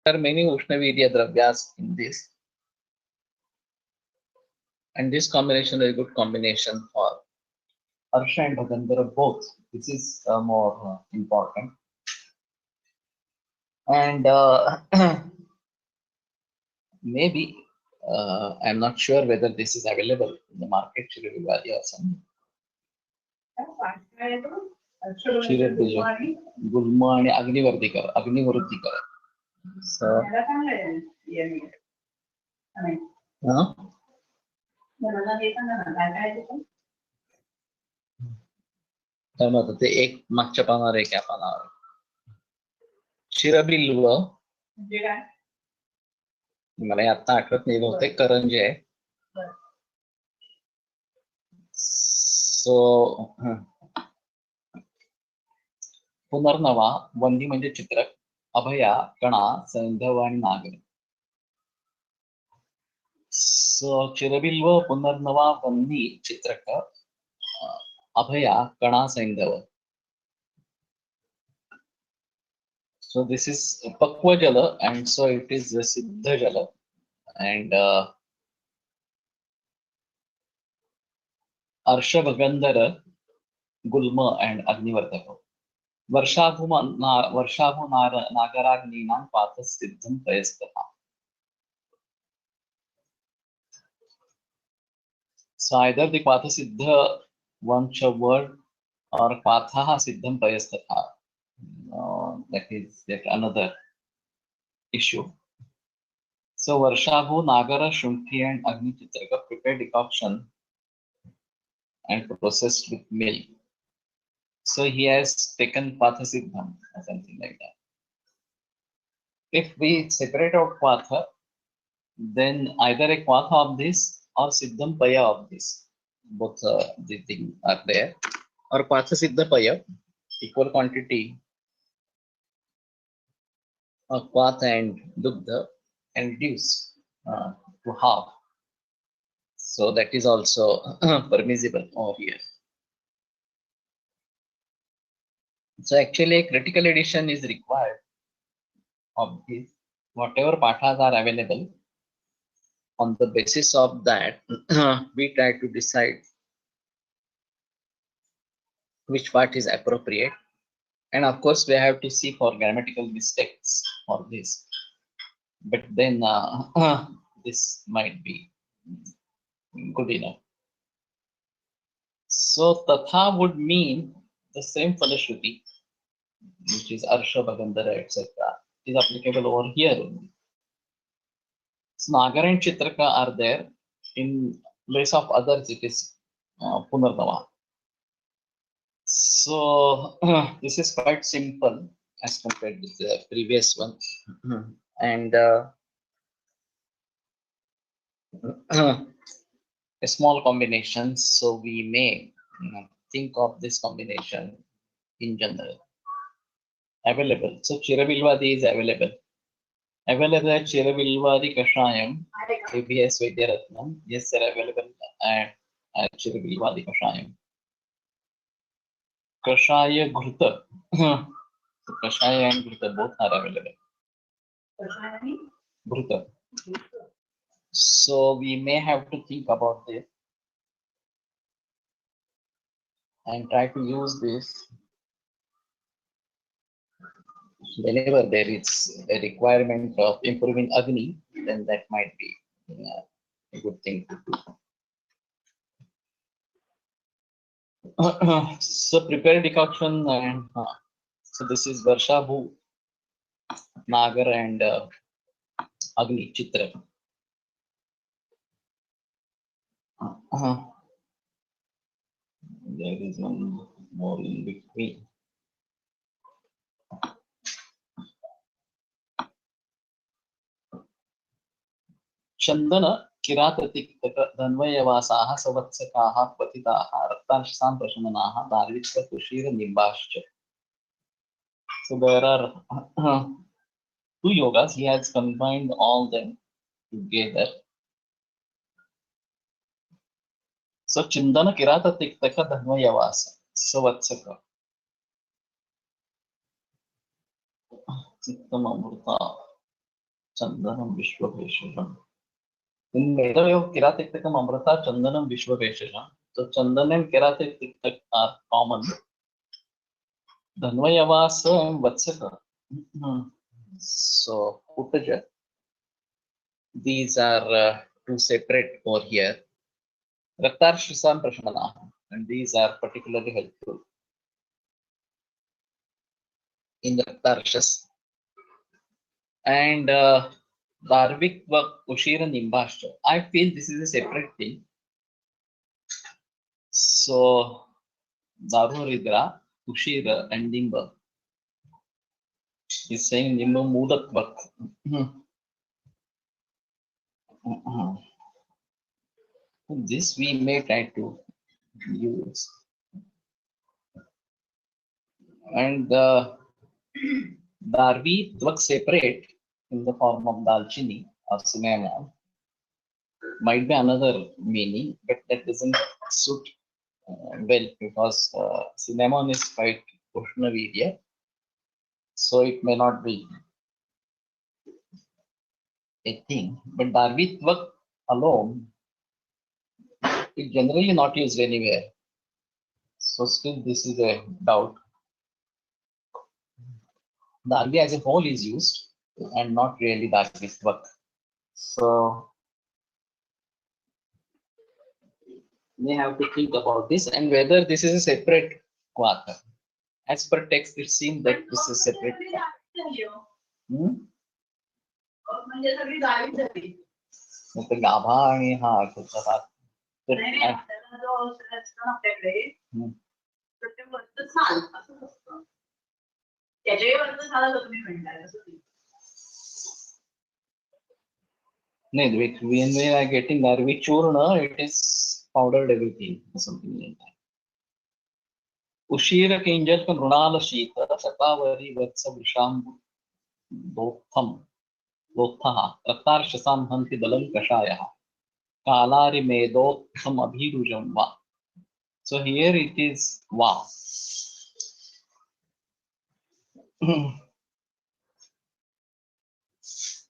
There are many Ushnavirya dravyas in this, and this combination is a good combination for Arsha and Bhagandhara both. This is more important. And maybe I'm not sure whether this is available in the market, Shirivadi or something. Gulma and Agnivartikar. So, ते एक मागच्या पानावर एक या पानावर शिरबिल्व मला आता आठवत नाही बहुतेक करंजे आहे. सो पुनर्नवा वंदी म्हणजे चित्रक, अभया कणा सैंधव आणि नागर. सो चिरबिल्व पुनर्नवा वंदी चित्रक अभया कणा सैंधव. So this is Pakwa Jala, and so it is Siddha Jala, and Arsha Bhagandhara, Gulma and Agnivartaka. Varshabhu Nagaragninam Pathas Siddham Payastha. So either the Patha Siddha wants a word or Pathaha Siddham Payastha. That is yet another issue. So Varshabhu, Nagara, Shunthi and Agni Chitraka prepared decoction and processed with milk. So he has taken Patha Siddham or something like that. If we separate out Patha, then either a Patha of this or Siddham Paya of this. Both the things are there. Or Patha Siddha Paya, equal quantity of Patha and Dugdha, and reduce to half. So that is also permissible over here. So actually a critical addition is required of this. Whatever pathas are available, on the basis of that, we try to decide which part is appropriate. And of course, we have to see for grammatical mistakes for this. But then this might be good enough. So Tatha would mean the same Falashruti, which is Arsha, Bhagandhara, etc. is applicable over here only. So Nagar and Chitraka are there. In place of others, it is Punarnava. So this is quite simple as compared with the previous one. And a small combination, so we may think of this combination in general. Available. So Chirabilvadi is available. Available at Chirabilvadi Kashayam, ABS Vaidya Ratnam. Yes, sir, available at Chirabilvadi Kashayam. Kashaya Ghruta. So Kashaya and Ghruta both are available. Ghruta. So we may have to think about this and try to use this whenever there is a requirement of improving Agni, then that might be a good thing to do. So prepare decoction, and so this is Varshabhu, Nagar and Agni Chitra. There is one more in between. Chandana Kiratatik Dhanvayavasaha Savatsakaha Patitaha Raktarsham Prashamanaha Darvitya Kushira Nimbashcha. So there are two yogas. He has combined all them together. So Chindana Kirata Tiktaka Dhanvayavasa Savatsaka. Chittamamurta. Chandanam Vishwabheshajam. In Vedayo Kiratiktakam Amrata Chandanam Vishwabheshajam. So Chandan and Kiratiktak are common. Dhanvayavasa and Vatsaka. So Uttaja. These are two separate over here. Raktarshasam Prashanana. And these are particularly helpful in the Raktarshas. And Darvik Ushira Nimbashcha. I feel this is a separate thing. So Daruridra, Ushira, and Nimba is saying Nimba Mudatvak. This we may try to use. And Darvi Tvak separate in the form of Dalchini or cinnamon might be another meaning, but that doesn't suit well because cinnamon is quite Ushnavirya, so it may not be a thing. But Darvi Tvak alone is generally not used anywhere. So still this is a doubt. Darvi as a whole is used and not really Darvi Tvak. So we have to think about this and whether this is a separate kvata. As per text, it seems that this is separate. तर गाभा आणि हा कुठचा भाग नाही, when we are getting Darvi Churna, it is powdered everything or something like that. Ushira Kinjal kan Runala Shita, Shatavari Vatsa Visham Dotham, Dothaha, Raktar Shasam Hanti Dalam Kashaya, Kalari Medotham Abhirujam Va. So here it is Va.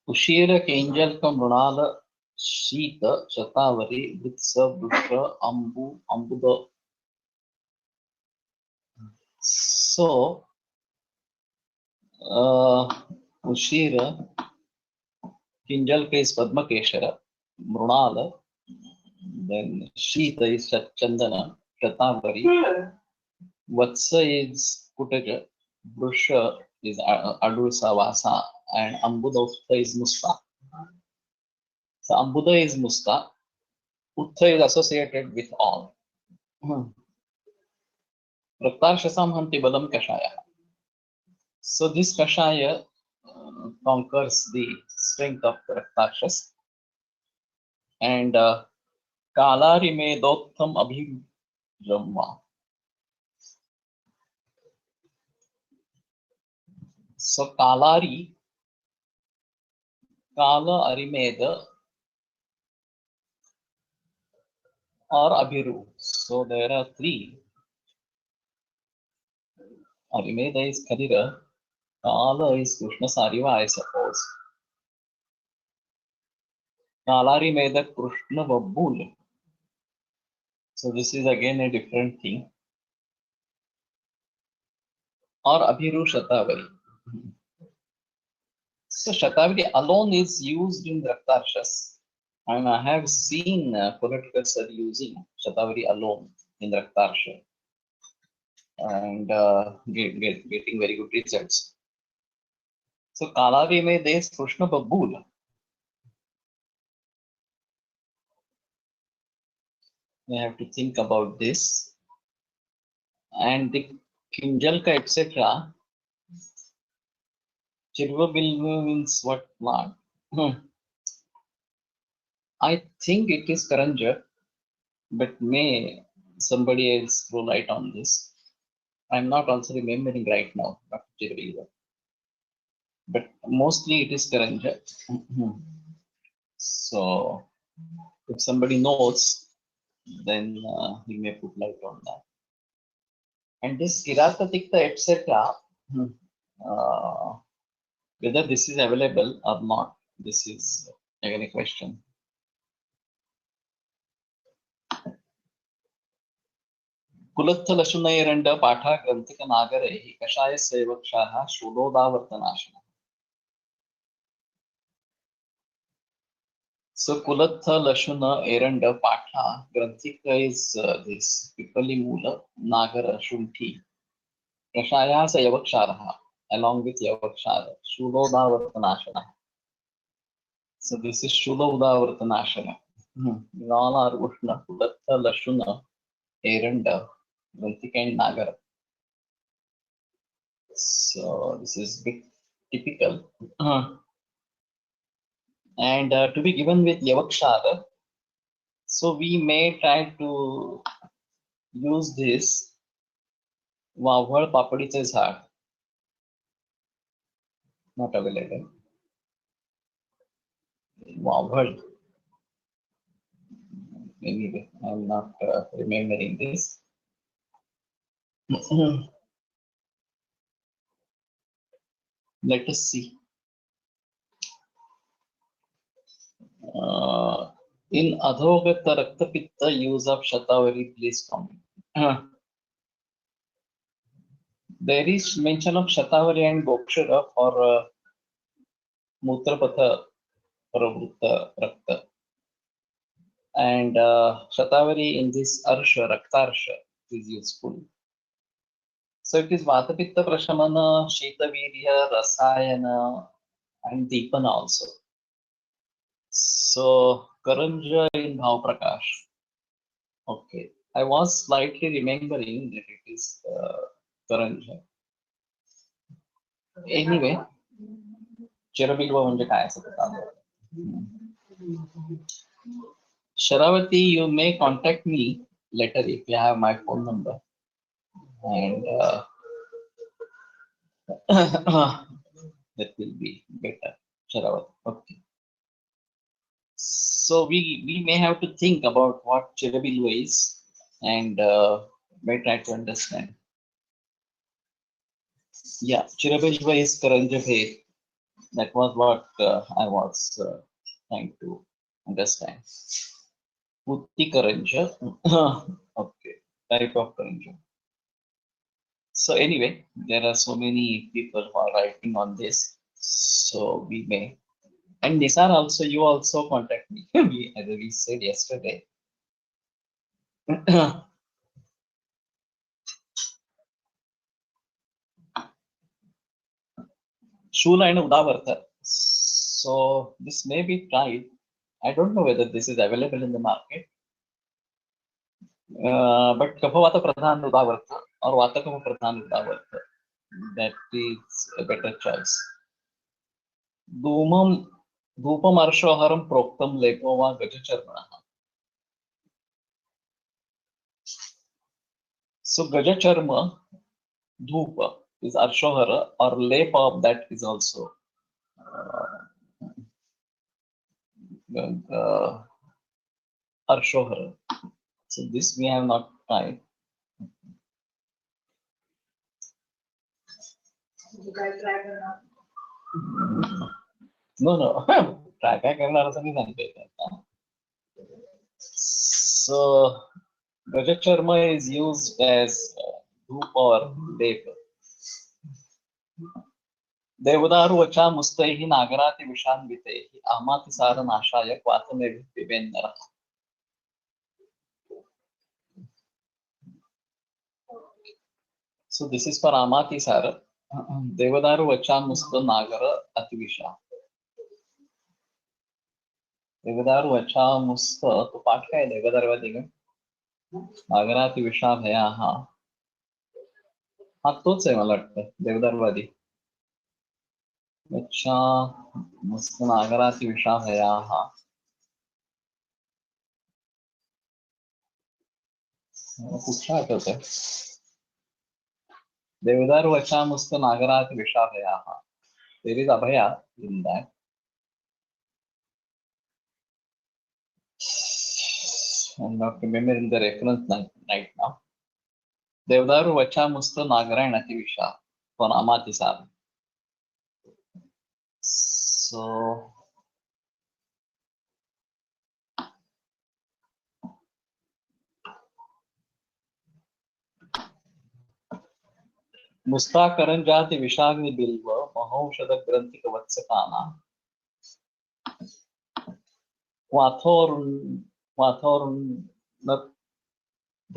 Ushira Kinjal kan Runala Shita, Shatavari Vitsa Vishra Ambu Ambuda. So, Ushira, Kinjalka is Padmakeshara, Mrunala, then Shita is Chandana, Shatavari, Vatsa is Kutaja, Brusha is Adusa Vasa, and Ambuda Utta is Musta. So, Ambuda is Musta, Utta is associated with all. Raktar Shasam Hanti Balam Kashaya. So this Kashaya conquers the strength of the Raktarshas. And Kalari me Dottam Abhijamva. So Kalari, Kala Arimeda or Abhiru. So there are three. Arimeda is Kadira, Kala is Krishna Sariva, I suppose. Kalari Meda Krishna Babbul. So this is again a different thing. Or Abhiru Shatavari. So Shatavari alone is used in Raktarshas. And I have seen political sir using Shatavari alone in Raktarsha. And getting very good results. So Kalari mein des Krishna Babbul. We have to think about this. And the Kinjalka, etc. Chirvabil means what? I think it is Karanja, but may somebody else throw light on this. I'm not also remembering right now, Dr. Chirvabil. But mostly it is Karanja. So if somebody knows, then he may put light on that. And this Kiratatikta, etc., whether this is available or not, This is again a question. कुलत्थलशुनैरण्ड पाठा ग्रंथिक नागरैः कषाय सेवक्षाः शूलोदावर्तनाशनः. So Kulatha Lashuna Eranda Patha Granthika is this Pipali Mula Nagara Shunti Prashaya Sayavaksharaha along with Yavakshara Shuloda Vartanashana. So this is Shuloda Vartanashana. Nala Ushna Kulatha Lashuna Eranda Granthika and Nagara. So this is bit typical. And to be given with Yavakshara, so we may try to use this Wavhal Papadice Zhad, not available. Wavhal. Anyway, I'm not remembering this. Let us see. In Adhogata Rakta Pitta, use of Shatavari, please comment. There is mention of Shatavari and Gokshara for Mutrapatha Pravutta Rakta. And Shatavari in this Arsha, Raktarsha is useful. So it is Vata Pitta Prashamana, Shita Virya, Rasayana, and Deepana also. So Karanja in Bhav Prakash. Okay. I was slightly remembering that it is Karanja. Anyway, Chirabilva म्हणजे काय असं Sharavati, you may contact me later if you have my phone number. And that will be better. Sharavati. Okay. So we may have to think about what Chirabilva is and may try to understand. Yeah, Chirabilva is Karanja Bhed. That was what I was trying to understand. Putti Karanja. Okay, type of Karanja. So anyway, there are so many people who are writing on this. So we may. And Nisar also, you also contact me. As we said yesterday. Shula and Udavartha. So this may be tried. I don't know whether this is available in the market. But Kapavata Pradhan Udavartha or Vatakama Pradhan Udavartha. That is a better choice. Dhumam Arshoharam Proktam Lepova Gajacharmana. So Gajacharma Dhupa is Arshohara or Lepa of that is also Arshohara. So this we have not tried. No. Try करणार असं नाही सांगते. So Gajacharma is used as Dhupa or Lepa. Devadaru Vacha Mustaihi Nagarati Vishanvitehi Amati Sara Nashaya Kvatame Vivendara. So this is for Amati Sara. Devadaru Vacha Musta Nagara Ativisha. Devadaru Vacha Musta, तो पाठ काय आहे देवदारवादी का? नागराति विषा भयाः. हा तोच आहे मला वाटतं देवदारवादी. अच्छा मस्त नागराति विषा भयाः. कुठला आठवत आहे? देवदार वचा मस्त नागराति विषा भयाः. There is Abhaya in that. I'm not remembering the reference right now. Devdaru Vacha Musta Nagaranati Visha for Amati Sab. So मुस्ताकरंजाति विषाग्नि Bilva Mahaushadh ग्रंथिक वत्सकाना क्वाथोर्न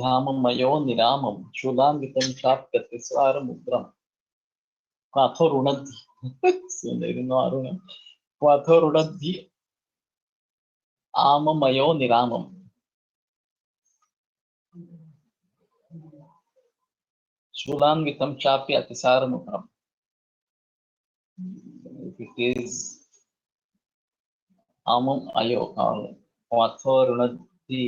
धाममयो निरामं शूलान्वितं चाप्यतिस्वारमुग्रं क्वाथोरुणद्धि so there is no aruna क्वाथोरुणद्धि आममयो निरामं शूलान्वितं चाप्य अतिसारमुग्रं. It is amam ayo क्वाथोरुणद्धि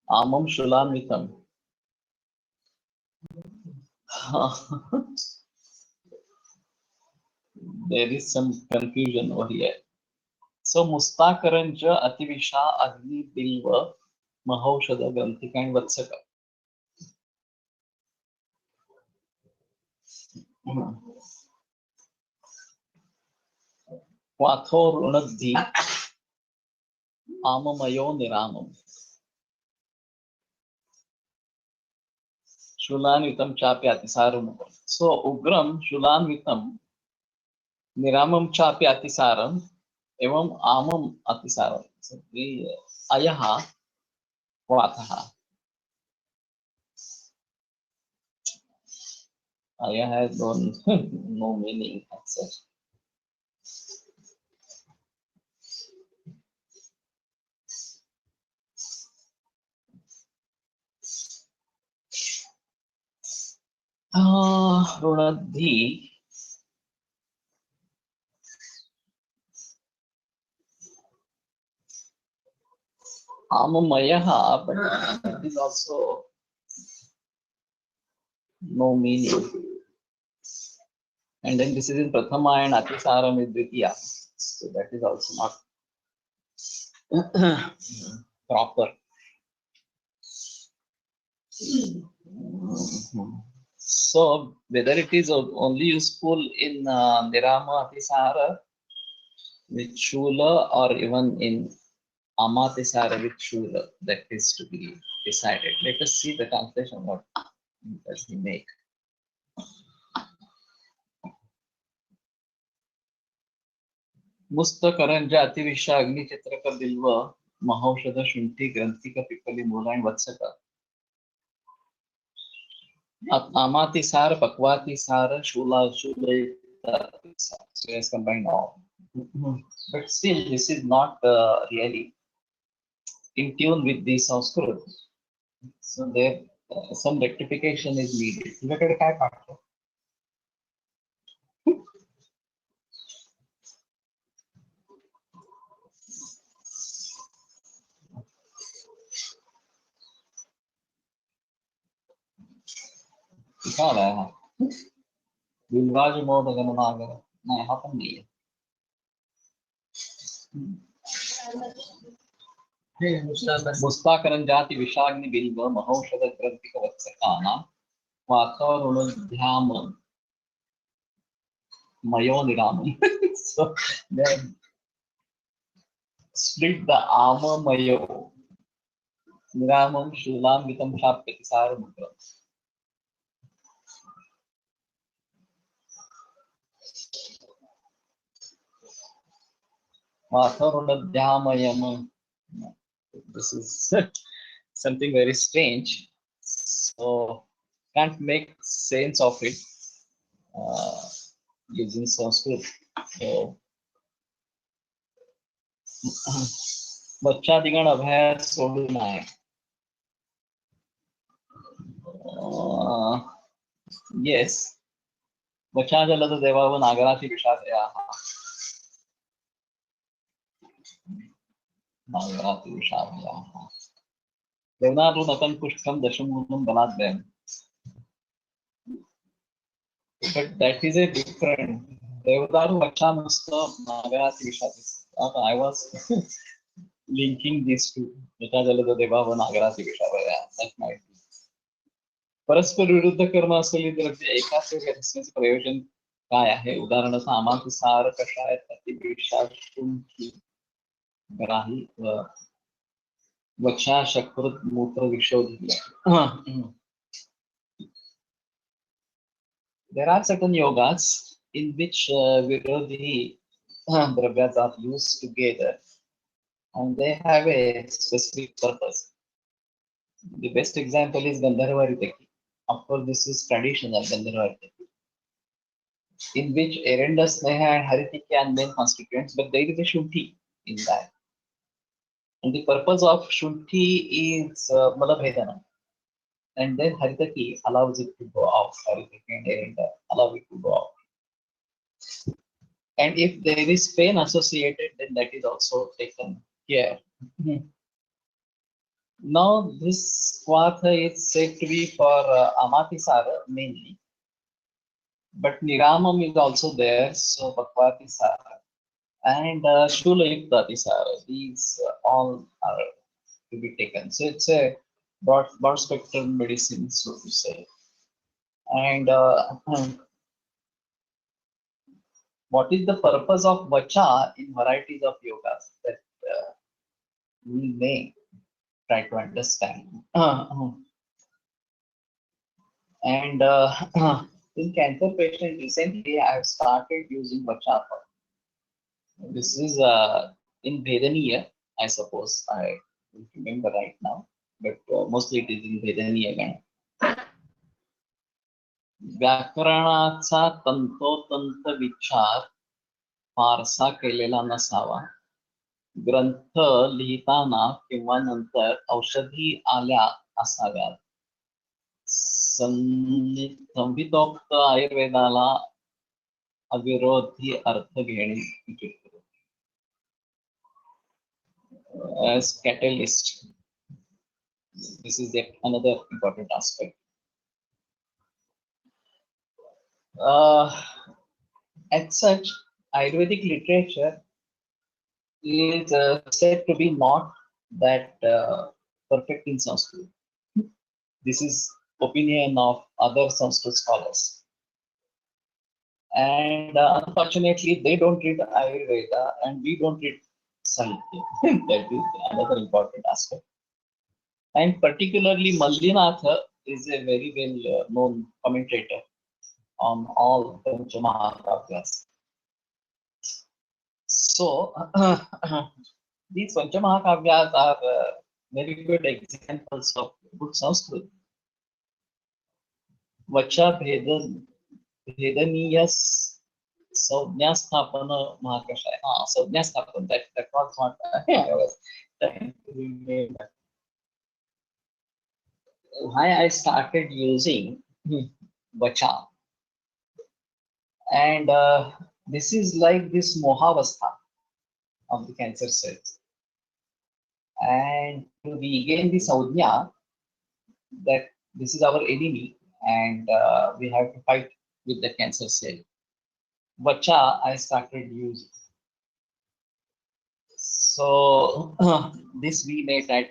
amam shulanvitam. There is some confusion over here. So mustakaranja ativisha agni bilva mahaushada granthika and vatsaka. Quathor unadhi amamayo niramam shulanvitam chapya atisaram. So ugram shulanvitam niramam chapya atisaram evam amam atisaram. So the ayaha quathaha. Aya has no meaning as such. Runadhi amamayaha, but it is also no meaning. And then this is in Prathama and Atisaram is Dvitiya. So that is also not proper. So whether it is only useful in Nirama Atisara with Shula or even in Amatisara with Shula, that is to be decided. Let us see the translation. What does he make? मुस्तकरंजा अतिविषा अग्नि चित्रक बिल्व महौषध शुंठी ग्रंथिक पिपली मूला and वत्सका. Amatisar, Pakwatisar, Shula, so has combined all. But still, this is not really in tune with the Sanskrit. So there, some rectification is needed. Look at the fact. क्या रहा है? विलवाज मोद गणनागर नहीं यहाँ पर नहीं है. मुस्ताकरं जाति विषाग्नि बिल्व महौषध ग्रंथिक वत्सकाना वातावरणोद्याम मयो निरामम. So then split the ama mayo niramam shulam vitam shapyati saramukram. This is something very strange, so can't make sense of it using Sanskrit. So बच्चादिगण अभय सोडून आहे. Yes, वचाजलद देवाव नागराची विषादयाः नागराची विषादयाः देवनाथु नतन पुष्टम दशमूलम बलाद्वयम्. But that is a different Devadaru Vachanasta Nagarati Vishadis. I was linking these two. Vitajalada Devava Nagarati Vishadaya. That might be. परस्पर विरुद्ध कर्म असलेली द्रव्य एकाच रचनेचे प्रयोजन काय आहे? उदाहरणार्थ आमातिसार कषाय अतिविषाशुंठी ग्राही व Vacha Shakrut Mutra Vishodhi. There are certain yogas in which Virodhi Dravyas are used together and they have a specific purpose. The best example is Gandharva Ritaki. Of course, this is traditional Gandharva Ritaki, in which Erenda Sneha and Haritiki are main constituents, but there is a Shuddhi in that. And the purpose of Shuddhi is Malabhedana. And then Haritaki allows it to go off. Haritaki and Erenda allow it to go off. And if there is pain associated, then that is also taken care. Now, this Kwatha is said to be for Amatisara mainly, but Niramam is also there, so Bhakvatisara and Shulayuktatisara. These all are to be taken. So it's a broad spectrum medicine, so to say. And what is the purpose of Vacha in varieties of yogas that we may try to understand? And in cancer patient recently, I have started using Vacha. This is in Vedaniya, I suppose. I don't remember right now, but mostly it is in Vedaniya. व्याकरणाचा तंतोतंत विचार फारसा केलेला नसावा. ग्रंथ लिहिताना किंवा नंतर औषधी आल्या असाव्यात. संहितोक्त आयुर्वेदाला अविरोधी अर्थ घेणे as catalyst. This is yet another important aspect. As such, Ayurvedic literature is said to be not that perfect in Sanskrit. This is opinion of other Sanskrit scholars. And unfortunately, they don't read Ayurveda and we don't read Sahitya. That is another important aspect. And particularly Mallinatha is a very well known commentator on all Panchamahakyas. So these Panchamahakyas are very good examples of good Sanskrit. Vacha Vedaniyas Saudnyastapana Mahakashaya. Saudnyastapana, that was what I was trying to remember. Why I started using Vacha. And this is like this Mohavastha of the cancer cells. And to regain the Saudhya, that this is our enemy and we have to fight with the cancer cell. Vacha I started using. So this we may try to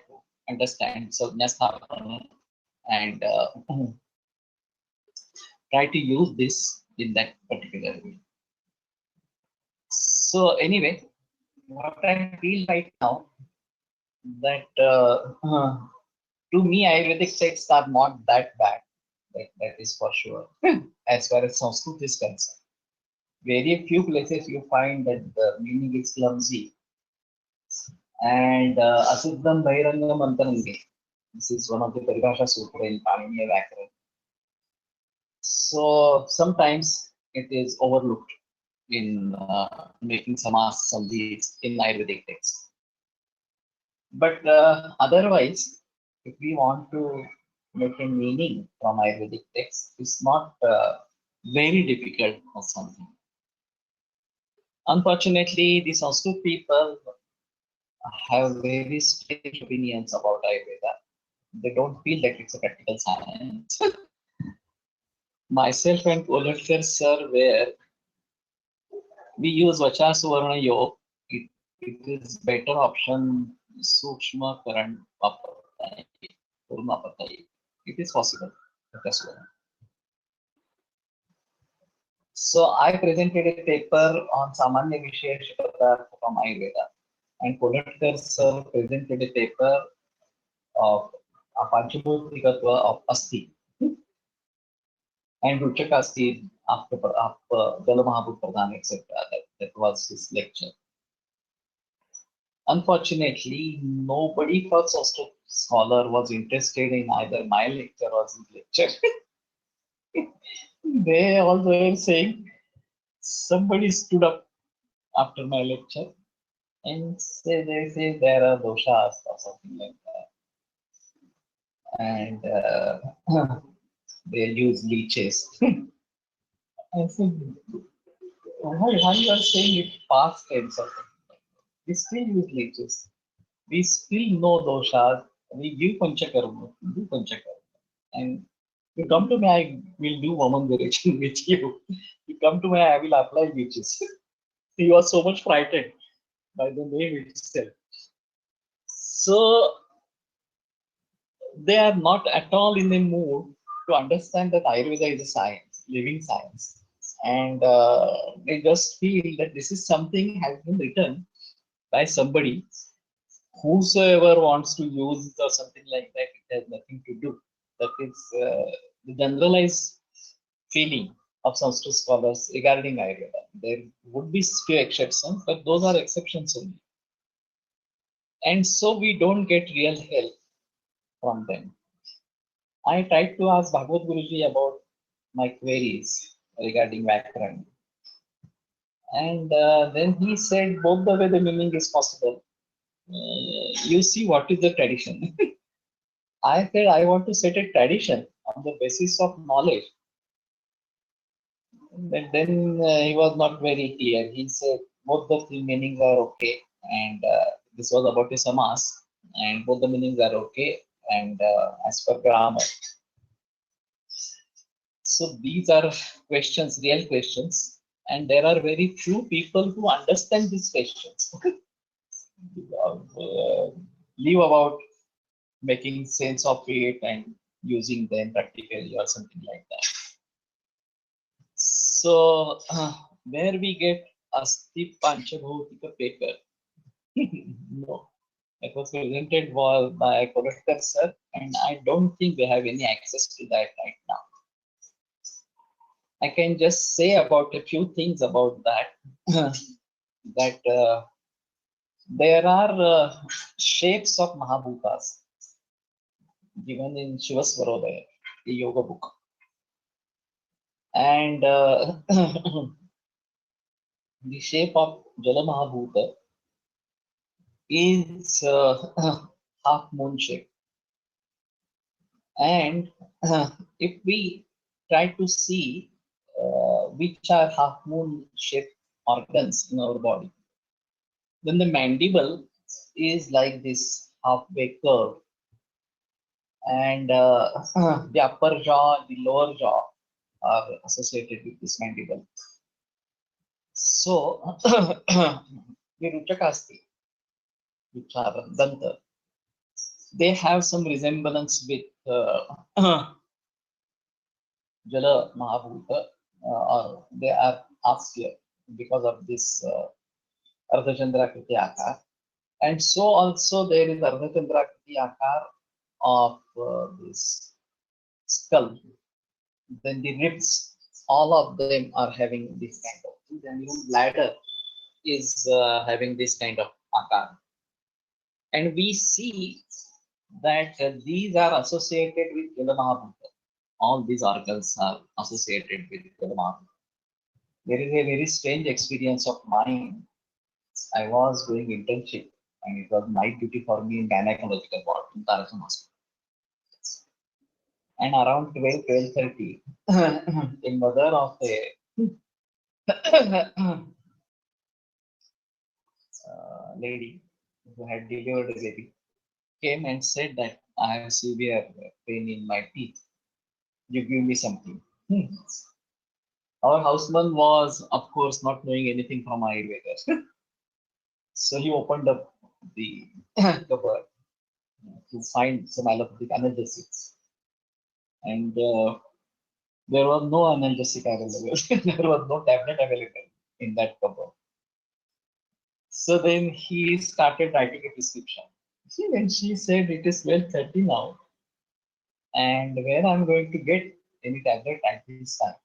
understand. So and try to use this in that particular way. So anyway, what I feel right now that to me Ayurvedic texts are not that bad. That is for sure. As far as Sanskrit is concerned, very few places you find that the meaning is clumsy. And Asiddham Bhairangam Antarange. This is one of the Paribhasha Sutra in Paniniya Vakaran. So sometimes it is overlooked in making samas sandhis in Ayurvedic texts. But otherwise, if we want to make a meaning from Ayurvedic texts, it's not very difficult or something. Unfortunately, the Sanskrit people have very strange opinions about Ayurveda. They don't feel that it's a practical science. Myself and Dilip Sir, where we use Vacha Suvarna Yog, it is better option Sukshma Karan Vapatai, Purna Patai. It is possible. So I presented a paper on Samanya Vishesha Padartha from Ayurveda, and Dilip Sir presented a paper of Panchabhutikatva of Asti and Ruchakasti after Jalamahabhut Pradhan, etc. That was his lecture. Unfortunately, nobody for Sanskrit scholar was interested in either my lecture or his lecture. They all were saying, somebody stood up after my lecture and they say there are doshas or something like that. And they use leeches. I said, why you are saying it past tense or something? We still use leeches. We still know doshas. We give panchakarma, do panchakarma. And you come to me, I will do woman direction with you. You come to me, I will apply leeches. He was so much frightened by the name itself. So they are not at all in the mood to understand that Ayurveda is a science, living science. And they just feel that this is something has been written by somebody. Whosoever wants to use or something like that, it has nothing to do. That is the generalized feeling of Sanskrit scholars regarding Ayurveda. There would be few exceptions, but those are exceptions only. And so we don't get real help from them. I tried to ask Bhagavad Guruji about my queries regarding Vachan. And then he said, both the way the meaning is possible. You see what is the tradition. I said, I want to set a tradition on the basis of knowledge. But then he was not very clear. He said, both the meanings are okay. And this was about a samas. And both the meanings are okay. And as per grammar. So these are questions, real questions, and there are very few people who understand these questions. Leave about making sense of it and using them practically or something like that. So where we get Asti Panchabhutika paper? No, it was presented by Dilip Sir, and I don't think we have any access to that right now. I can just say about a few things about that. That there are shapes of Mahabhutas given in Shivaswarodaya, the yoga book. And the shape of Jala Mahabhuta is half moon shape. And if we try to see which are half moon shaped organs in our body, then the mandible is like this halfway curve, and the upper jaw, the lower jaw are associated with this mandible. So the Ruchakasti, which are Danta, they have some resemblance with Jala Mahabhuta, or they are austere because of this Ardhachandrakriti Akar. And so also there is Ardhachandrakriti Akar of this skull. Then the ribs, all of them are having this kind of thing. And even bladder is having this kind of Akar. And we see that these are associated with Jala Mahabhuta. All these organs are associated with Jala Mahabhuta. There is a very strange experience of mine. I was doing internship, and it was night duty for me in gynecological ward in Tarasan Hospital. And around 12:30, the mother of a lady who had delivered a baby came and said that I have severe pain in my teeth. You give me something. Our houseman was, of course, not knowing anything from Ayurveda. So he opened up the cupboard to find some allopathic analgesics. And there was no analgesic available. There was no tablet available in that cupboard. So then he started writing a prescription. And she said it is 12:30 now, and where I'm going to get any tablet at this time.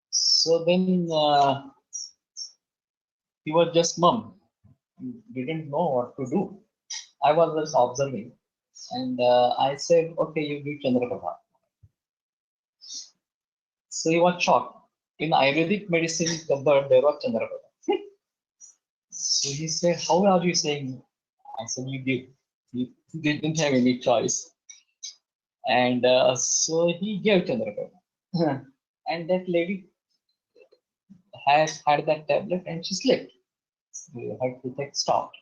So then he was just mum, didn't know what to do. I was just observing, and I said, "Okay, you give Chandraprabha." So he was shocked. In Ayurvedic medicine cupboard, there was Chandraprabha. So he said, "How are you saying?" I said, "You give." He didn't have any choice, and so he gave Chandraprabha. And that lady has had that tablet and she slept. So her toothache stopped.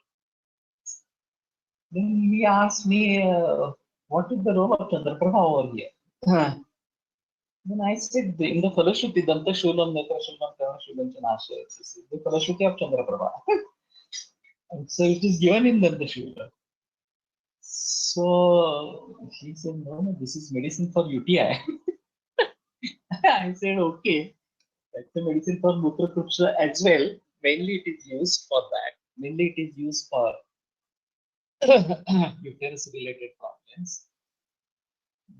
Then he asked me, what is the role of Chandraprabha over here? Then I said, in the Falashruti, Danta Shulam, Netra Shulam, Kava Shulam, Chanasha, this is the Falashruti of Chandraprabha. And so it is given in Danta Shulam. So he said, no, no, this is medicine for UTI. I said, okay, that's the medicine for Mutra Kupsha as well. Mainly it is used for that. Mainly it is used for uterus related problems.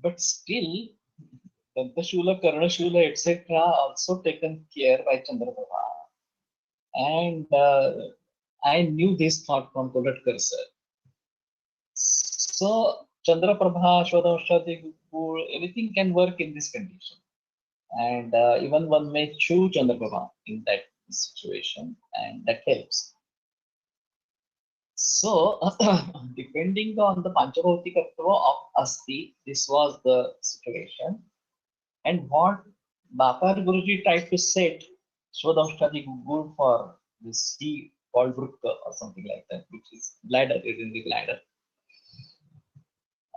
But still, Dantashula, Karnashula, etc. also taken care by Chandraprabha. And I knew this thought from Dilip Gadgil Sir. So Chandraprabha, Shwadamshadi, anything can work in this condition. And even one may choose Chandraprabha in that situation, and that helps. So, depending on the Panchabhautikatva of Asti, this was the situation. And what Bapar Guruji tried to set Shodamshtadi good for this he called Brukka or something like that, which is bladder, it is in the bladder.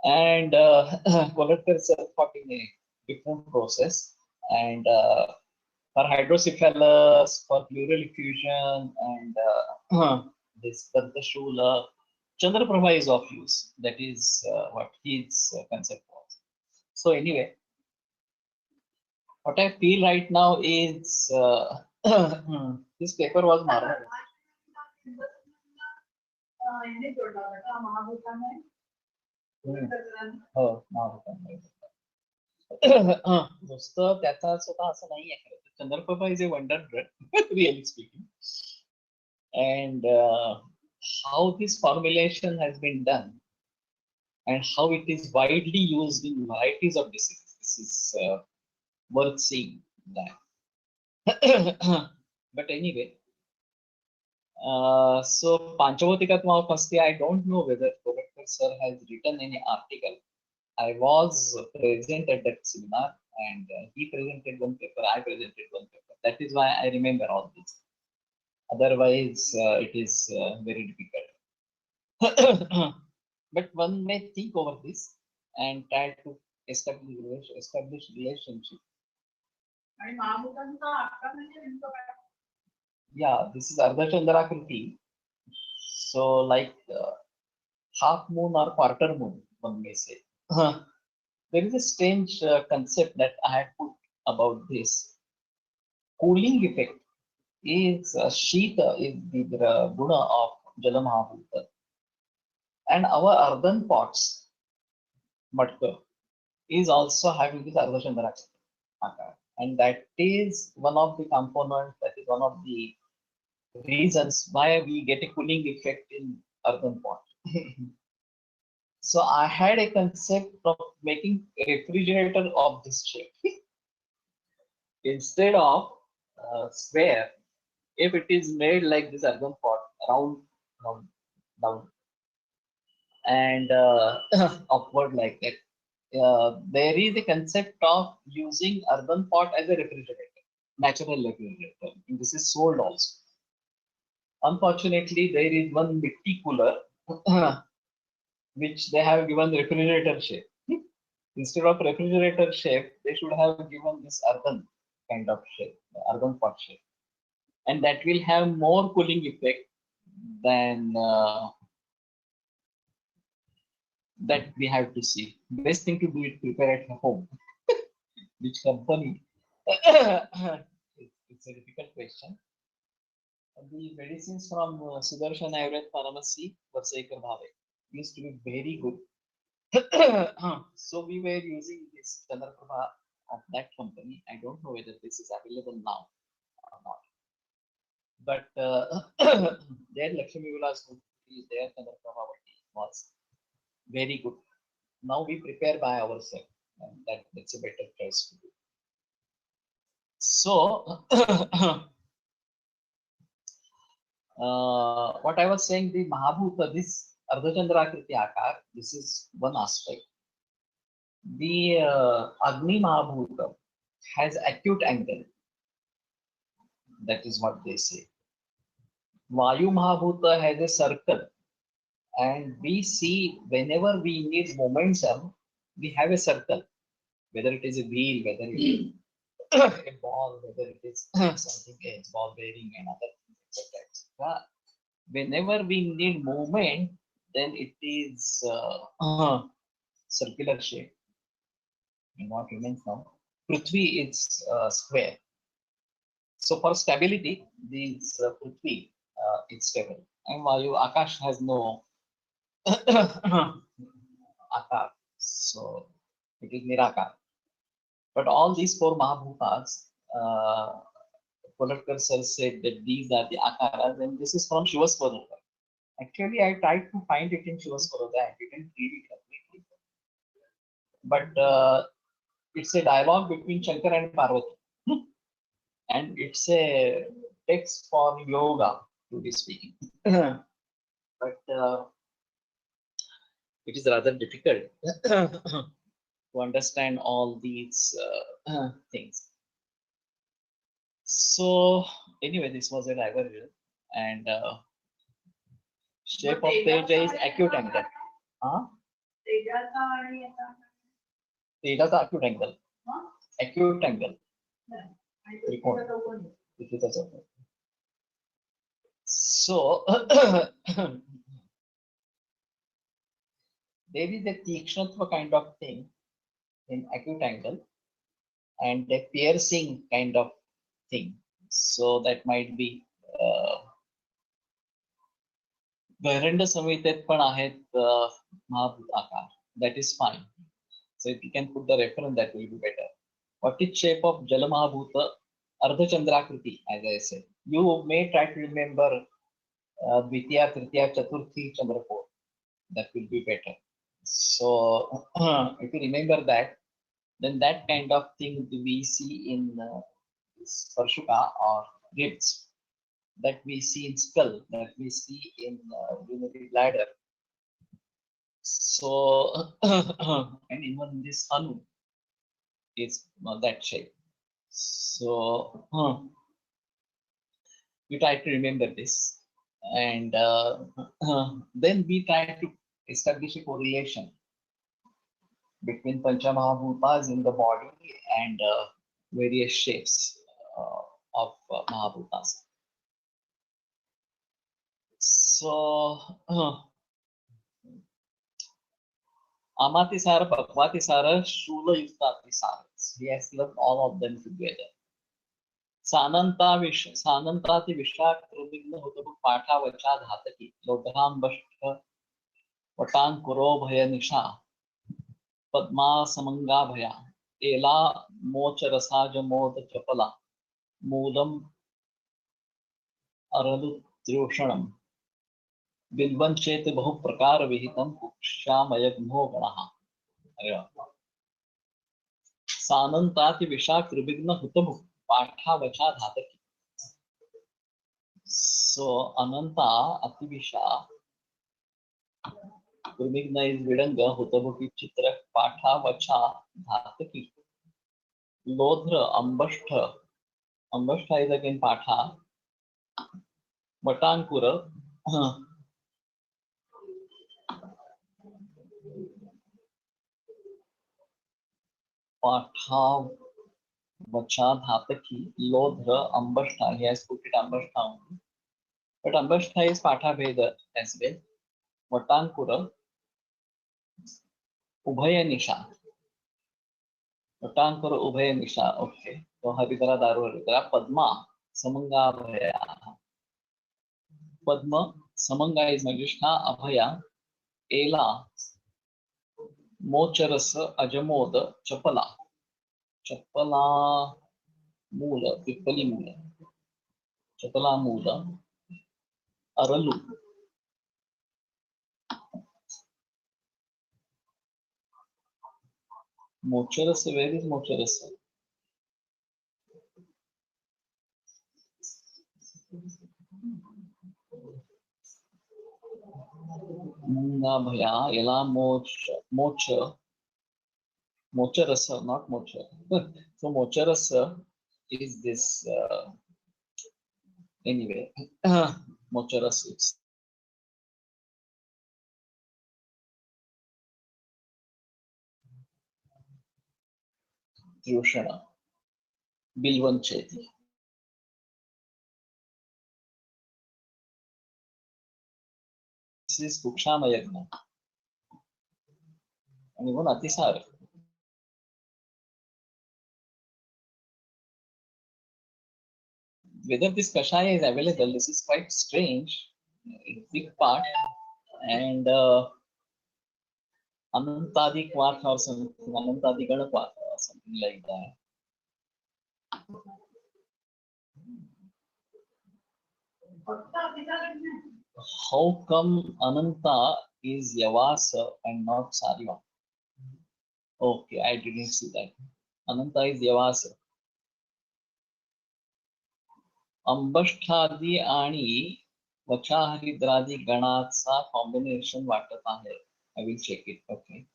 And Kolhatkar sir thought in a different process. And for hydrocephalus, for pleural effusion, and this Dantashula, Chandraprabha is of use. That is what his concept was. So anyway, what I feel right now is this paper was marvelous. हो नुसतं त्याचा स्वतः असं नाही आहे Chandraprabha is a wonder drug really speaking and how this formulation has been done and how it is widely used in varieties of diseases. This is worth seeing that. But anyway, so Panchavotikaatma of Asti, I don't know whether Professor Sir has written any article. I was present at that seminar and he presented one paper, I presented one paper. That is why I remember all this. Otherwise, it is very difficult. But one may think over this and try to establish relationship. Yeah, this is Ardha Chandrakriti. So like half moon or quarter moon, one may say. There is a strange concept that I have put about this. Cooling effect is Shita is the guna of Jalamahabhuta. And our earthen pots, Matka, is also having this Ardha Chandrakriti. And that is one of the components, that is one of the reasons why we get a cooling effect in earthen pot. So I had a concept of making a refrigerator of this shape. Instead of square, if it is made like this earthen pot, round, round, down, and upward like that, there is a concept of using earthen pot as a refrigerator, natural refrigerator. And this is sold also. Unfortunately, there is one mitti cooler which they have given refrigerator shape. Instead of refrigerator shape, they should have given this earthen kind of shape, earthen pot shape. And that will have more cooling effect than that we have to see. Best thing to do is prepare at home. Which company? It's a difficult question. The medicines from Sudarshan Ayurveda Pharmacy, Vatsakar Bhave. used to be very good. So we were using this Chandraprabha of that company. I don't know whether this is available now or not. But their Lakshmi Vilas Murthy, their Chandraprabha was very good. Now we prepare by ourselves, and that's a better choice to do. So, what I was saying, the Mahabhuta, this Ardhachandrakriti Akar, this is one aspect. The Agni Mahabhuta has acute angle. That is what they say. Vayu Mahabhuta has a circle, and we see whenever we need momentum, we have a circle, whether it is a wheel, whether it is a ball, whether it is something else, ball bearing and other things, etc. etc. Whenever we need movement, then it is circular shape. And what remains now? Prithvi is square. So for stability, this Prithvi is stable. And Vayu, Akash has no Akar. So it is Nirakar. But all these four Mahabhutas, Kolhatkar sir said that these are the Akaras, and this is from Shivaswarupa. Actually, I tried to find it in Shivaswarupa. I didn't read it completely. But it's a dialogue between Shankar and Parvati. And it's a text for yoga, to be speaking. But it is rather difficult to understand all these things. So anyway, this was a diversion, and shape of Teja is acute angle. Huh? Teja's acute angle. Acute angle. So there is a Tikshnatva kind of thing in acute angle and a piercing kind of thing. So that might be Vairanda Samhitet पण आहेत Mahabhut Akar. That is fine. So if you can put the reference, that will be better. What is shape of Jala Mahabhuta Ardhachandrakriti, as I said? You may try to remember Dvitiya, Tritiya, Chaturthi, Chandrapur. That will be better. So if you remember that, then that kind of thing we see in Sparshuka or ribs, that we see in skull, that we see in urinary bladder. So, and even this Anu is that shape. So, we try to remember this, and then we try to establish a correlation between Pancha Mahabhutas in the body and various shapes of Mahabhutas. So, Amatisara, Bhagavatisara, Shula Yuktatisara. He has learned all of them together. Sanantati Vishak Rubigna Hutabu Patha Vacha Dhataki, Lodham Bashta Vatan Kuro Bhaya Nisha, Padma Samanga Bhaya, Ela Mocha Rasaja Moda Chapala, Mulam Aradu Trushanam, Bilban Chet Bahu Prakar Vihitam, Shamayagmo Ganaha. Sanantati Vishak Rubigna Hutabu Patha Vacha Dhataki. So Ananta Ativisha Rubigna is Vidanga Hutabuki Chitra Patha Vacha Dhataki. Lodhra Ambashtha. Ambashtha is again Patha. Matankura. Patha Vacha Dhataki. Lodhra Ambashtha. He has put it Ambashtha only. But Ambashtha is Patha Veda as well. Matankura. Ubhaya Nisha. Matankura Ubhaya Nisha. Okay. So Haridara Daru Haridara. Padma Samanga Abhaya. Padma Samanga is Majishna. Abhaya एला मोचरस अजमोद चपला चपला मूल पिप्पली मूल चपला मूल अरलू मोचरस. Where is मोचरस? भैया एला मोच मोच मोचरस, not mocha. So mocharas is this anyway. Mocharas is Triushana Bilvancheti. This is Kukshamayagna and even Atisar. Whether this kashaya is available, this is quite strange. It's a big part. And Anantadi Kwarth or something, Anantadi Ganapatha or something like that. How come Ananta is Yavasa and not Sariva? Okay, I didn't see that. Ananta is Yavasa. अंबष्ठादी आणि वचाहरिद्रादी गणाचा combination वाटत आहे. I will check it. Okay.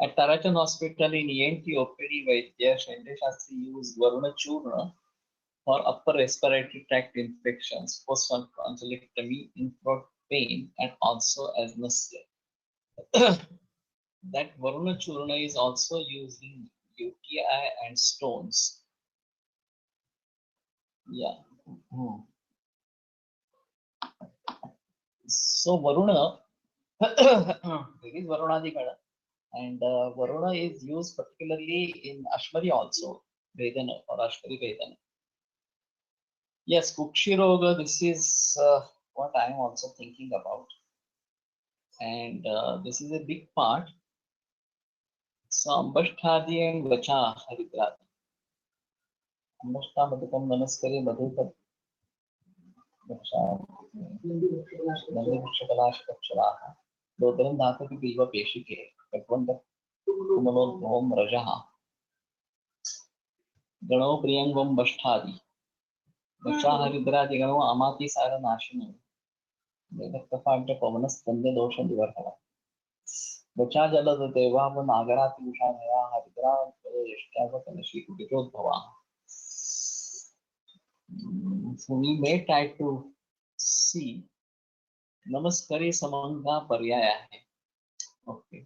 At Tarachan Hospital in ENT OPD, Vaidya Shastri used Varuna Churna for upper respiratory tract infections, post-tonsillectomy, in throat pain, and also as nausea. That Varuna Churna is also used in UTI and stones. Yeah. So Varuna, there is Varunadikada, and Varuna is used particularly in Ashmari also, Vedana or Ashmari Vedana. Yes, Kukshiroga, this is what I am also thinking about, and this is a big part. So Ambashtadi and Vacha Haridradi. Ambashta Madhukam Namaskari Madhukam Vacha Nandivishakalash Kapsharaha Dodran Dhatu Bilva Peshike Katwanda Kumalodhom Rajaha Gano Priyangvam Bashtadi Vacha Haridradi Gano Amati Sara Nashino Vedakapanta Pavanas Tande Dosha Divarhala Vacha Jalada Deva Nagarati Ushanaya Haridra Yashtava Kalashi Kudijodhava. So we may try to see Namaskari Samanga Paryaya. Okay.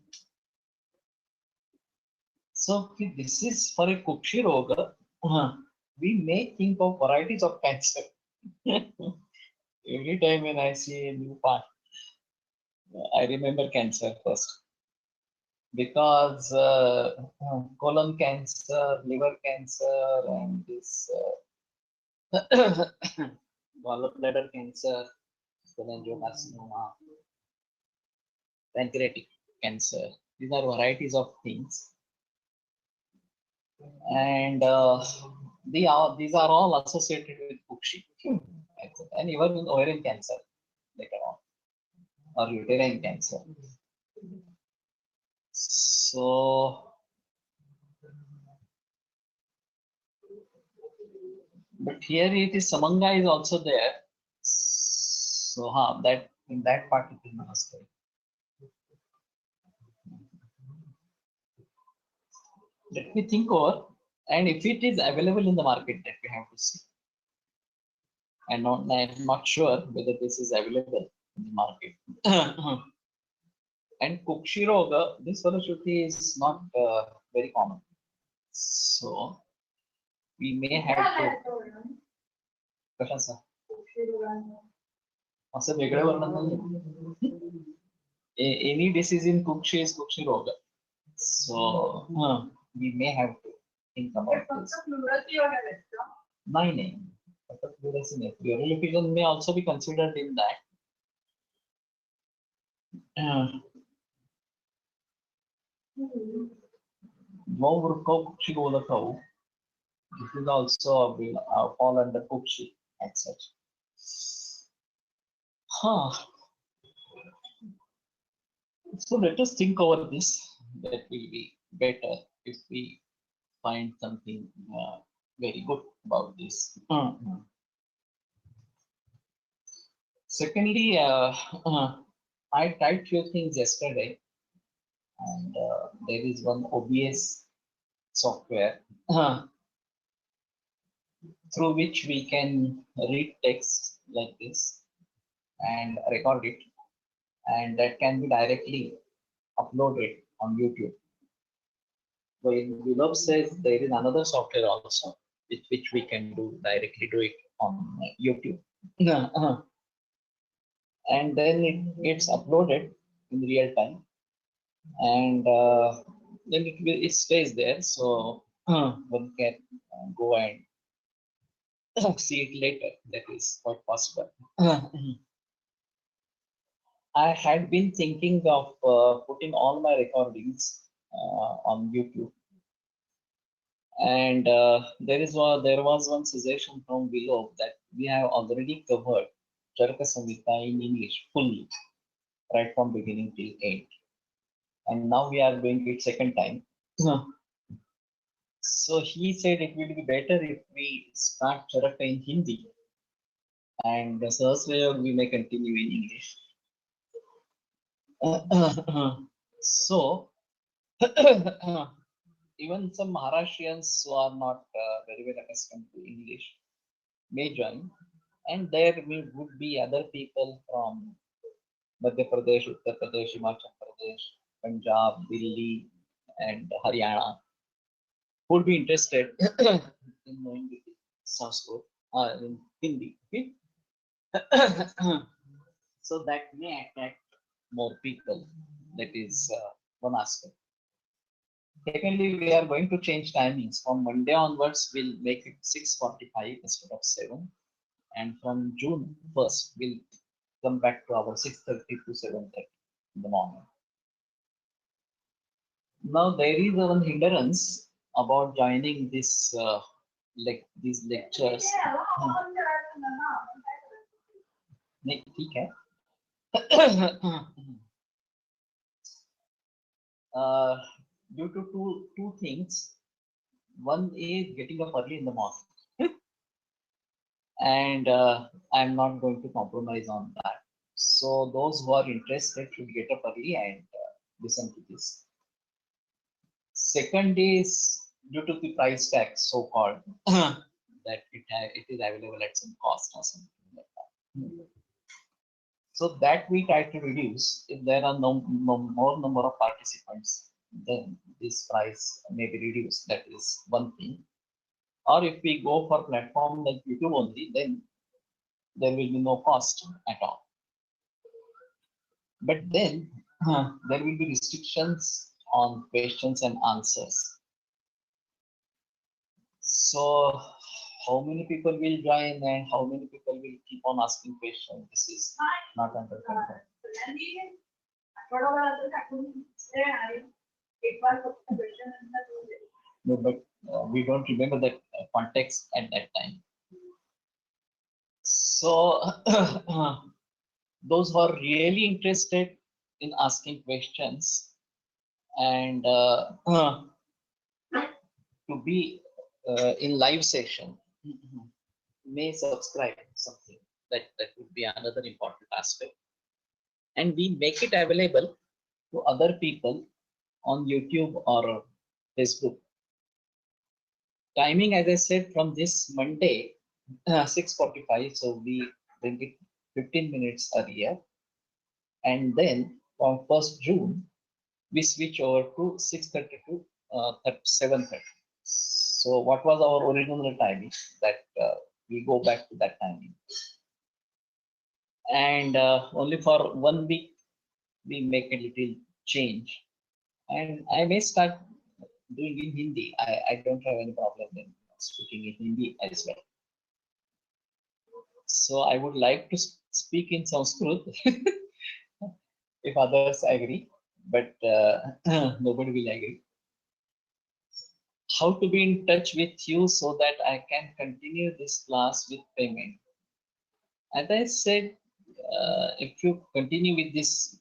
So this is for a Kukshiroga. We may think of varieties of cancer. Every time when I see a new part, I remember cancer first. Because colon cancer, liver cancer, and this gallbladder cancer, cholangiocarcinoma, pancreatic cancer. These are varieties of things. And these are all associated with Kukshi. And even with ovarian cancer later on, or uterine cancer. So but here it is Samanga is also there. So that in that part it is Namaskar. Let me think over, and if it is available in the market, that we have to see. I'm not sure whether this is available in the market. And Kukshiroga, this Saraswati is not very common. So we may have to. कशाचा? असं वेगळं वर्णन नाही. Any disease in Kukshi is Kukshiroga. So we may have to think about this. नहीं. Pleural effusion may also be considered in that. No Urko Kukshi Golakau. This is also will fall under Kukshi as such. Huh. So let us think over this. That will be better if we find something very good about this. Secondly, I tried few things yesterday, and there is one OBS software through which we can read text like this and record it, and that can be directly uploaded on YouTube. So in Dilip says there is another software also with which we can directly do it on YouTube. And then it gets uploaded in real time, and then it stays there, so one can go and see it later. That is quite possible. I had been thinking of putting all my recordings on YouTube, and there was one suggestion from below that we have already covered Charaka Samhita in English fully, right from beginning till end, and now we are doing it second time. So he said it will be better if we start Charaka in Hindi, and the Sahasrayogam we may continue in English. So even some Maharashtrians who are not very well accustomed to English may join, and there would be other people from Madhya Pradesh, Uttar Pradesh, Himachal Pradesh, Punjab, Delhi, and Haryana who would be interested in knowing the Sanskrit in Hindi. Okay? So that may attract more people. That is one aspect. Secondly, we are going to change timings. From Monday onwards, we'll make it 6:45 instead of 7. And from June 1st, we'll come back to our 6:30 to 7:30 in the morning. Now, there is one hindrance about joining this these lectures. नहीं, ठीक है. Due to two things. One is getting up early in the morning, and I'm not going to compromise on that. So those who are interested should get up early and listen to this. Second is due to the price tag, so-called, that it is available at some cost or something like that. So that we try to reduce. If there are no more number of participants, then this price may be reduced. That is one thing. Or if we go for platform like YouTube only, then there will be no cost at all. But then there will be restrictions on questions and answers. So how many people will join and how many people will keep on asking questions, this is not under control. No, but we don't remember that context at that time. So those who are really interested in asking questions and to be in live session may subscribe something. That would be another important aspect. And we make it available to other people on YouTube or Facebook. Timing, as I said, from this Monday, 6:45, so we bring it 15 minutes earlier. And then from 1st June, we switch over to 6:30 to 7:30. So what was our original timing? That we go back to that timing. And only for 1 week, we make a little change. And I may start doing in Hindi. I don't have any problem in speaking in Hindi as well. So I would like to speak in Sanskrit if others agree. but nobody will agree. How to be in touch with you so that I can continue this class with payment? As I said, if you continue with this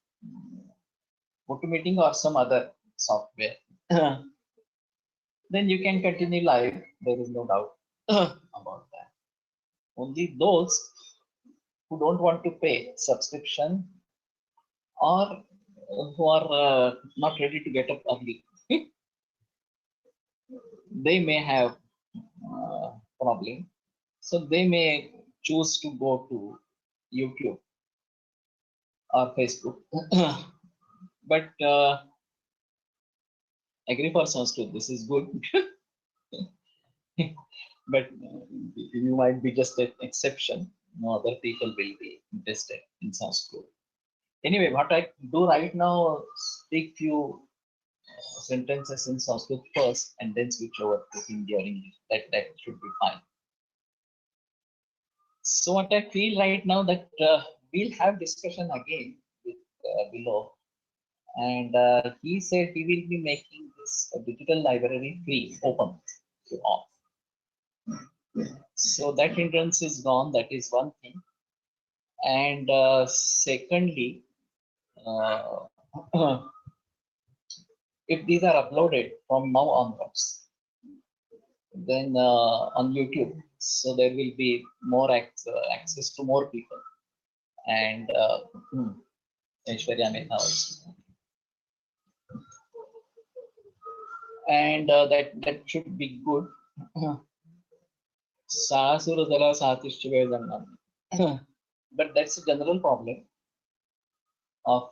automating or some other software, then you can continue live. There is no doubt about that. Only those who don't want to pay subscription or who are not ready to get up early, they may have problem. So they may choose to go to YouTube or Facebook. But agree for Sanskrit, this is good. But you might be just an exception. No other people will be interested in Sanskrit. Anyway, what I do right now, speak few sentences in Sanskrit first and then switch over to Hindi or English. That should be fine. So what I feel right now that we'll have discussion again with below, and he said he will be making this digital library free, open to all. So that hindrance is gone. That is one thing. And secondly, uh, if these are uploaded from now onwards, then on YouTube, so there will be more access to more people. And Aishwarya Mehta also. And that should be good. But that's a general problem of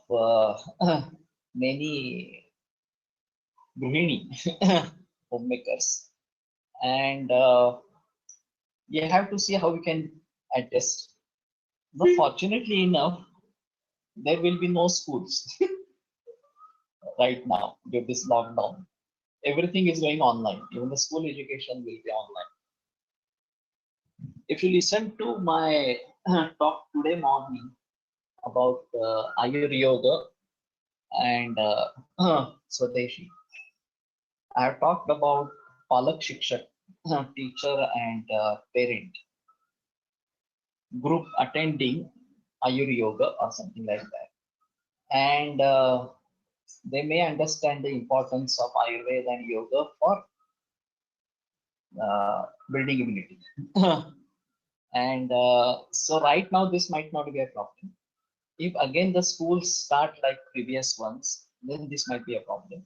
many grihini homemakers, and you have to see how we can adjust. But fortunately enough, there will be no schools right now due to this lockdown. Everything is going online. Even the school education will be online. If you listen to my talk today morning about Ayurveda and Swadeshi, I have talked about Palak Shikshak, teacher and parent, group attending Ayurveda or something like that. And they may understand the importance of Ayurveda and yoga for building immunity. And so right now, this might not be a problem. If again the schools start like previous ones, then this might be a problem.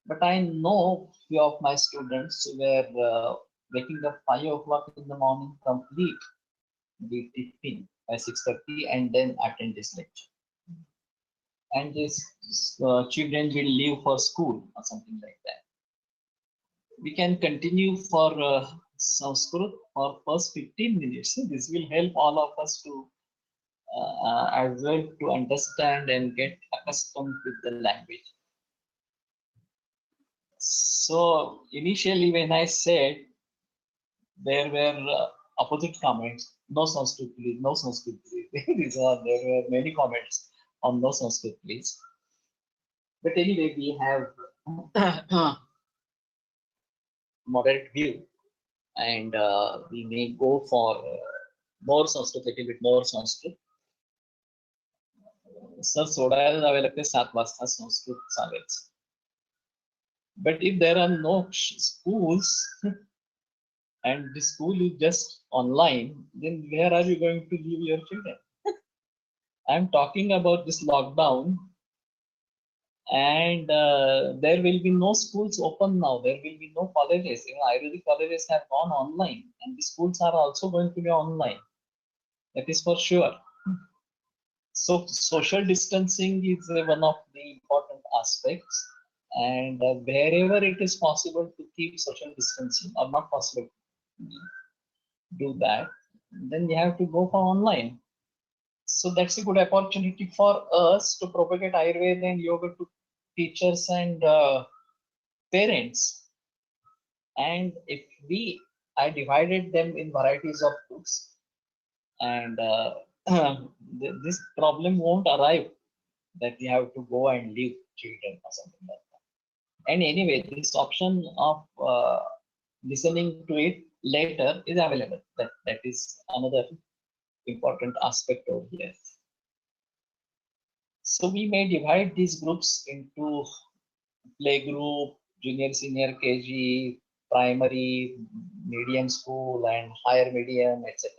But I know few of my students were waking up 5 o'clock in the morning, complete the tiffin by 6:30, and then attend this lecture. And these children will leave for school or something like that. We can continue for Sanskrit for first 15 minutes. This will help all of us to as well to understand and get accustomed with the language. So initially when I said, there were opposite comments, no Sanskrit please, no Sanskrit please. There were many comments on no Sanskrit please. But anyway, we have moderate view, and we may go for more Sanskrit, little bit more Sanskrit. Sir सोडायला जावे लागते 7 वाजता संस्कृत चालेल. But if there are no schools and the school is just online, then where are you going to leave your children? I'm talking about this lockdown, and there will be no schools open now. There will be no colleges. Even Ayurvedic colleges have gone online, and the schools are also going to be online. That is for sure. So social distancing is one of the important aspects, and wherever it is possible to keep social distancing or not possible to do that, then you have to go for online. So that's a good opportunity for us to propagate Ayurveda and yoga to teachers and parents. And if I divided them in varieties of books, and this problem won't arrive that you have to go and leave children or something like that. And anyway, this option of listening to it later is available. That is another important aspect over here. So we may divide these groups into playgroup, junior, senior KG, primary, medium school, and higher medium, etc.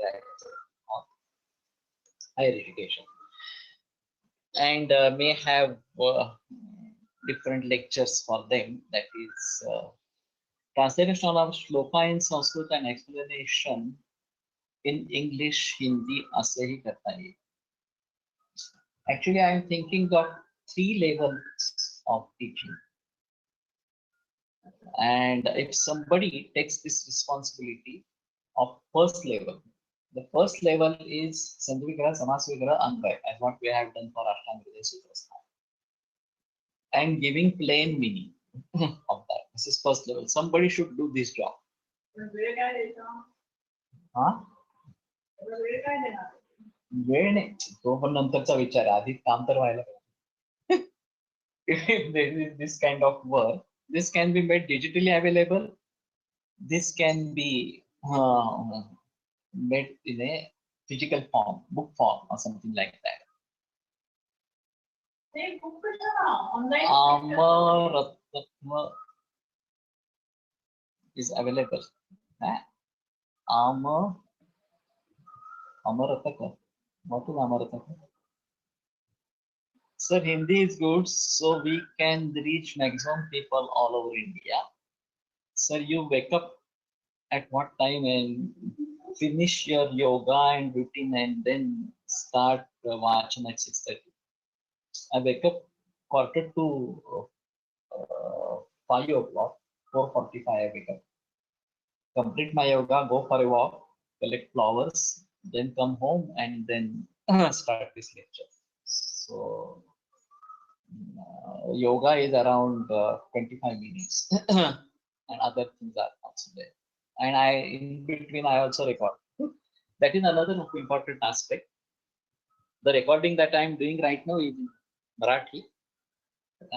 Higher education, and may have different lectures for them. That is translation of shloka in Sanskrit and explanation in English, Hindi, असे करता है. Actually, I am thinking of 3 levels of teaching. And if somebody takes this responsibility of first level, the first level is Sandhi Vigraha, Samas Vigraha, Anvay, as what we have done for Ashtanga Hridaya Sutras now. And giving plain meaning of that. This is first level. Somebody should do this job. Huh? वेळ नाही तो पण नंतरचा विचार आहे आधी काम तर व्हायला पाहिजे. If there is this kind of work, this can be made digitally available. This can be made in a physical form, book form or something like that. Amaratma is available. Amarataka. What is Amarataka? Sir, Hindi is good, so we can reach maximum people all over India. Sir, you wake up at what time and finish your yoga and routine and then start Vachan at 6:30. I wake up quarter to 5 o'clock, 4:45 I wake up. Complete my yoga, go for a walk, collect flowers, then come home and then start this lecture. So yoga is around 25 minutes and other things are also there. And in between I also record. That is another important aspect. The recording that I am doing right now is in Marathi.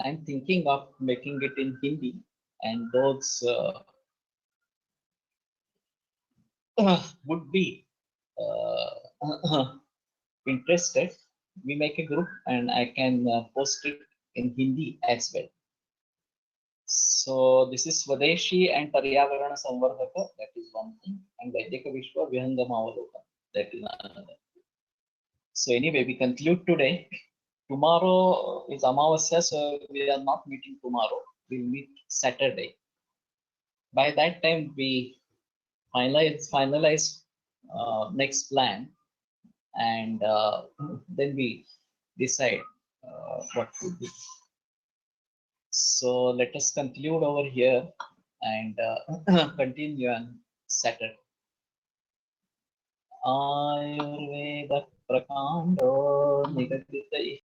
I am thinking of making it in Hindi, and those would be interested. We make a group and I can post it in Hindi as well. So this is Swadeshi and Paryavarana Samvardhaka, that is one thing, and Vaidya Vishwa Vihangamavaloka, that is another. So anyway, we conclude today. Tomorrow is Amavasya, so we are not meeting tomorrow. We'll meet Saturday. By that time, we finalize next plan, and then we decide what to do. So let us conclude over here and continue on Saturday. Ayurveda Prakando Nigadita